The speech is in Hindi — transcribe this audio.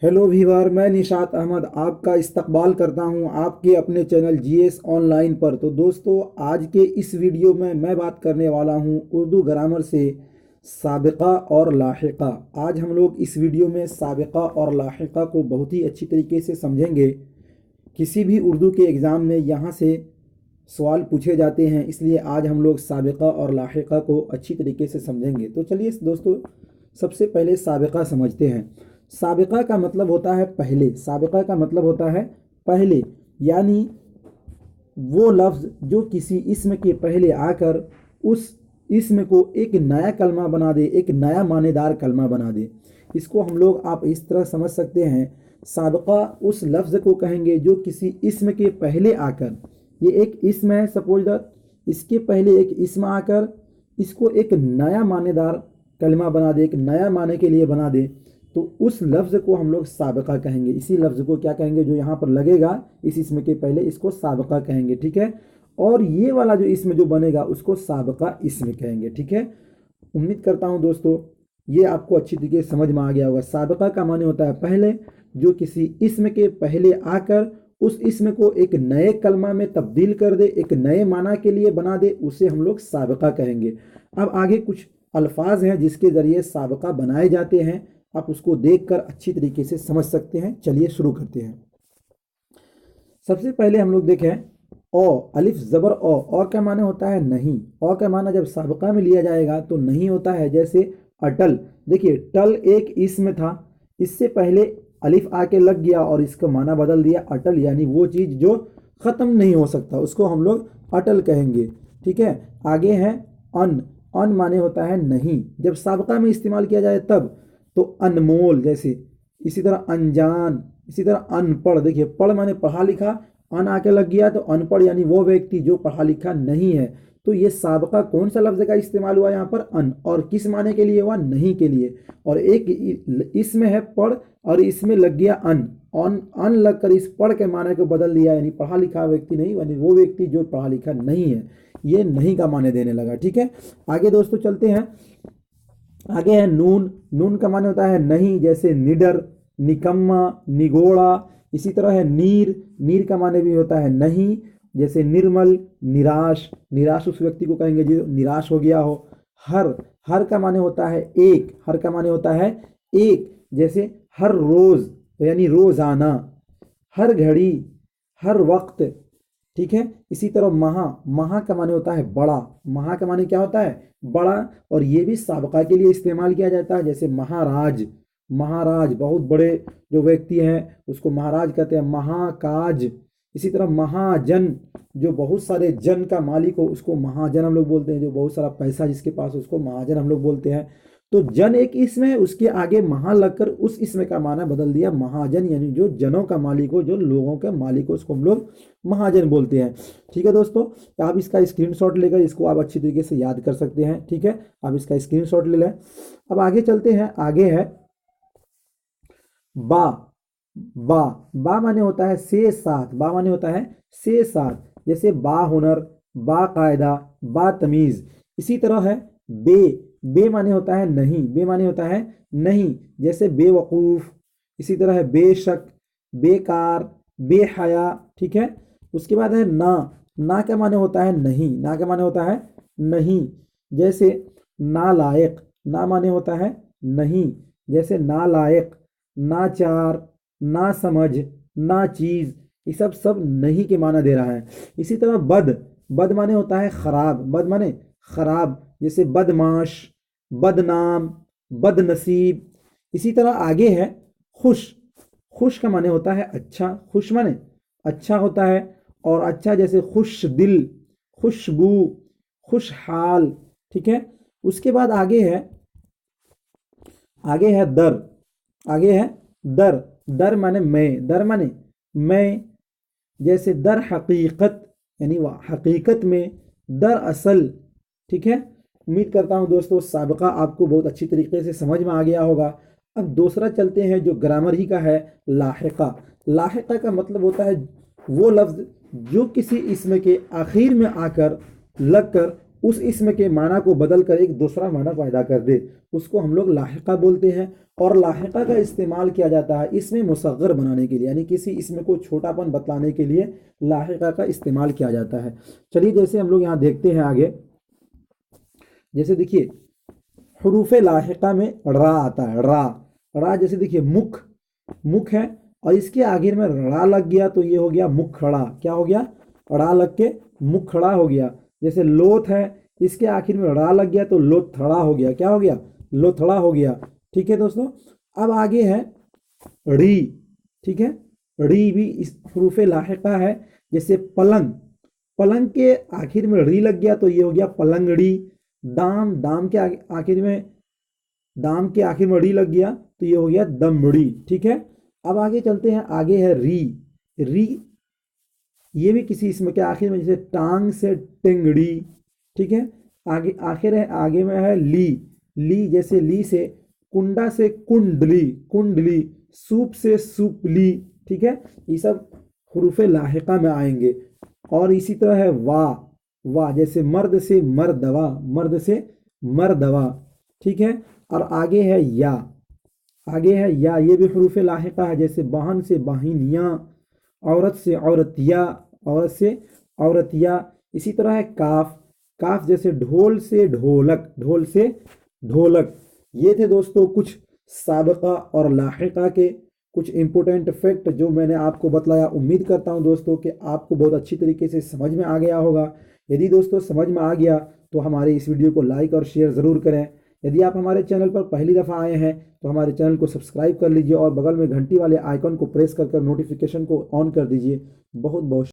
हेलो व्यूअर, मैं निशात अहमद आपका इस्तकबाल करता हूं आपके अपने चैनल जीएस ऑनलाइन पर। तो दोस्तों, आज के इस वीडियो में मैं बात करने वाला हूं उर्दू ग्रामर से साबिक़ा और लाहिक़ा। आज हम लोग इस वीडियो में साबिक़ा और लाहिक़ा को बहुत ही अच्छी तरीके से समझेंगे। किसी भी उर्दू के एग्ज़ाम में यहाँ से सवाल पूछे जाते हैं, इसलिए आज हम लोग साबिक़ा और लाहिक़ा को अच्छी तरीके से समझेंगे। तो चलिए दोस्तों, सबसे पहले साबिक़ा समझते हैं। साबिक़ा का मतलब होता है पहले। साबिक़ा का मतलब होता है पहले, यानी वो लफ्ज़ जो किसी इस्म के पहले आकर उस इस्म को एक नया कलमा बना दे, एक नया मानेदार कलमा बना दे। इसको हम लोग आप इस तरह समझ सकते हैं, साबिक़ा उस लफ्ज़ को कहेंगे जो किसी इस्म के पहले आकर, ये एक इस्म है सपोज दैट, इसके पहले एक इस्म आकर इसको एक नया मानेदार कलमा बना दे, एक नया माने के लिए बना दे, तो उस लफ्ज़ को हम लोग साबिक़ा कहेंगे। इसी लफ्ज़ को क्या कहेंगे, जो यहाँ पर लगेगा इस इस्म के पहले, इसको साबिक़ा कहेंगे। ठीक है। और ये वाला जो इस्म जो बनेगा उसको साबिक़ा इस्म कहेंगे। ठीक है। उम्मीद करता हूँ दोस्तों ये आपको अच्छी तरीके से समझ में आ गया होगा। साबिक़ा का माने होता है पहले, जो किसी इस्म के पहले आकर उस इस्म को एक नए कलमा में तब्दील कर दे, एक नए माना के लिए बना दे, उसे हम लोग साबिक़ा कहेंगे। अब आगे कुछ अल्फाज हैं जिसके ज़रिए साबिक़ा बनाए जाते हैं, आप उसको देखकर अच्छी तरीके से समझ सकते हैं। चलिए शुरू करते हैं। सबसे पहले हम लोग देखें ओ, अलिफ ज़बर ओ का माने होता है नहीं। ओ का माना जब साबिक़ा में लिया जाएगा तो नहीं होता है। जैसे अटल, देखिए टल एक इस्म था, इससे पहले अलिफ आके लग गया और इसका माना बदल दिया अटल, यानी वो चीज़ जो ख़त्म नहीं हो सकता उसको हम लोग अटल कहेंगे। ठीक है। आगे है अन। अन माने होता है नहीं, जब साबिक़ा में इस्तेमाल किया जाए तब। तो अनमोल जैसे, इसी तरह अनजान, इसी तरह अनपढ़। देखिए पढ़ माने पढ़ा लिखा, अन आके लग गया तो अनपढ़ यानी वो व्यक्ति जो पढ़ा लिखा नहीं है। तो ये साबिक़ा कौन सा लफ्ज़ का इस्तेमाल हुआ यहाँ पर, अन, और किस माने के लिए हुआ, नहीं के लिए। और एक इसमें है पढ़ और इसमें लग गया अन, अन लग कर इस पढ़ के माने को बदल दिया, यानी पढ़ा लिखा व्यक्ति नहीं, यानी वो व्यक्ति जो पढ़ा लिखा नहीं है, ये नहीं का माने देने लगा। ठीक है। आगे दोस्तों चलते हैं। आगे है नून। नून का माने होता है नहीं, जैसे निडर, निकम्मा, निगोड़ा। इसी तरह है नीर। नीर का माने भी होता है नहीं, जैसे निर्मल, निराश। निराश उस व्यक्ति को कहेंगे जो निराश हो गया हो। हर। हर का माने होता है एक। हर का माने होता है एक, जैसे हर रोज यानी रोजाना, हर घड़ी, हर वक्त। ठीक है। इसी तरह महा। महा का माने होता है बड़ा। महा का माने क्या होता है, बड़ा, और ये भी साबिक़ा के लिए इस्तेमाल किया जाता है। जैसे महाराज। महाराज बहुत बड़े जो व्यक्ति हैं उसको महाराज कहते हैं। महाकाज। इसी तरह महाजन, जो बहुत सारे जन का मालिक हो उसको महाजन हम लोग बोलते हैं। जो बहुत सारा पैसा जिसके पास उसको महाजन हम लोग बोलते हैं। तो जन एक इसम है, उसके आगे महा लगकर उस इसम का माना बदल दिया महाजन, यानी जो जनों का मालिक हो, जो लोगों का मालिक हो, उसको हम लोग महाजन बोलते हैं। ठीक है दोस्तों, आप इसका स्क्रीनशॉट लेकर इसको आप अच्छी तरीके से याद कर सकते हैं। ठीक है, आप इसका स्क्रीनशॉट ले लें। अब आगे चलते हैं। आगे है बा। बा। बा माने होता है से साथ। बा माने होता है से साथ, जैसे बा हुनर, बा कायदा, बा तमीज। इसी तरह है बे। बे माने होता है नहीं। बे माने होता है नहीं, जैसे बेवकूफ। इसी तरह है बेशक, बेकार, बेहया। ठीक है। उसके बाद है ना। ना का माने होता है नहीं। ना का माने होता है नहीं, जैसे नालायक। ना माने होता है नहीं, जैसे नालायक, नाचार, ना समझ, ना चीज। ये सब नहीं के माना दे रहा है। इसी तरह बद। बद माने होता है खराब। बद माने खराब, जैसे बदमाश, बदनाम, बदनसीब। इसी तरह आगे है खुश। खुश का माने होता है अच्छा। खुश माने अच्छा होता है, और अच्छा जैसे खुश दिल, खुशबू, खुशहाल। ठीक है। उसके बाद आगे है दर। आगे है दर। दर माने मैं। दर माने मैं, जैसे दर हकीकत, यानी वह हकीकत में, दर असल। ठीक है। उम्मीद करता हूँ दोस्तों साबिक़ा आपको बहुत अच्छी तरीके से समझ में आ गया होगा। अब दूसरा चलते हैं जो ग्रामर ही का है, लाहिक़ा। लाहिक़ा का मतलब होता है वो लफ्ज़ जो किसी इसम के आखिर में आकर लगकर उस इसम के माना को बदल कर एक दूसरा माना पैदा कर दे, उसको हम लोग लाहिका बोलते हैं। और लाहिका का इस्तेमाल किया जाता है इसमें मुसग्गर बनाने के लिए, यानी किसी इसमें को छोटापन बतलाने के लिए लाहिका का इस्तेमाल किया जाता है। चलिए जैसे हम लोग यहाँ देखते हैं आगे, जैसे देखिए हरूफ लाहिका में रा आता है, रा। रा जैसे देखिए मुख, मुख है और इसके आगे में रा लग गया तो ये हो गया मुखड़ा। क्या हो गया? रा लग के मुखड़ा हो गया। जैसे लोथ है, इसके आखिर में रा लग गया तो लोथड़ा हो गया। क्या हो गया? लोथड़ा हो गया। ठीक है दोस्तों, अब आगे है री। ठीक है, री भी इस हरूफ लाहिका है। जैसे पलंग, पलंग के आखिर में री लग गया तो ये हो गया पलंगड़ी। दाम, दाम के आखिर में, दाम के आखिर में री लग गया तो ये हो गया दमड़ी। ठीक है, अब आगे चलते हैं, आगे है री। री ये भी किसी इसमें के आखिर में, जैसे टांग से टेंगड़ी। ठीक है, आगे आखिर है, आगे में है ली। ली जैसे ली से कुंडा से कुंडली, कुंडली। सूप से सूपली। ठीक है, ये सब हरूफ लाहिका में आएंगे। और इसी तरह है वाह, वाह जैसे मर्द से मर्दवा, मर्द से मर्दवा। ठीक है, और आगे है या, आगे है या, ये भी हरूफ लाहिका है। जैसे बहन से बहिनिया, औरत से औरतिया, औरत से औरतिया। इसी तरह है काफ, काफ जैसे ढोल से ढोलक, ढोल से ढोलक। ये थे दोस्तों कुछ साबिका और लाहिका के कुछ इंपॉर्टेंट फैक्ट जो मैंने आपको बतलाया। उम्मीद करता हूं दोस्तों कि आपको बहुत अच्छी तरीके से समझ में आ गया होगा। यदि दोस्तों समझ में आ गया तो हमारे इस वीडियो को लाइक और शेयर ज़रूर करें। यदि आप हमारे चैनल पर पहली दफ़ा आए हैं तो हमारे चैनल को सब्सक्राइब कर लीजिए और बगल में घंटी वाले आइकन को प्रेस कर नोटिफिकेशन को ऑन कर दीजिए। बहुत बहुत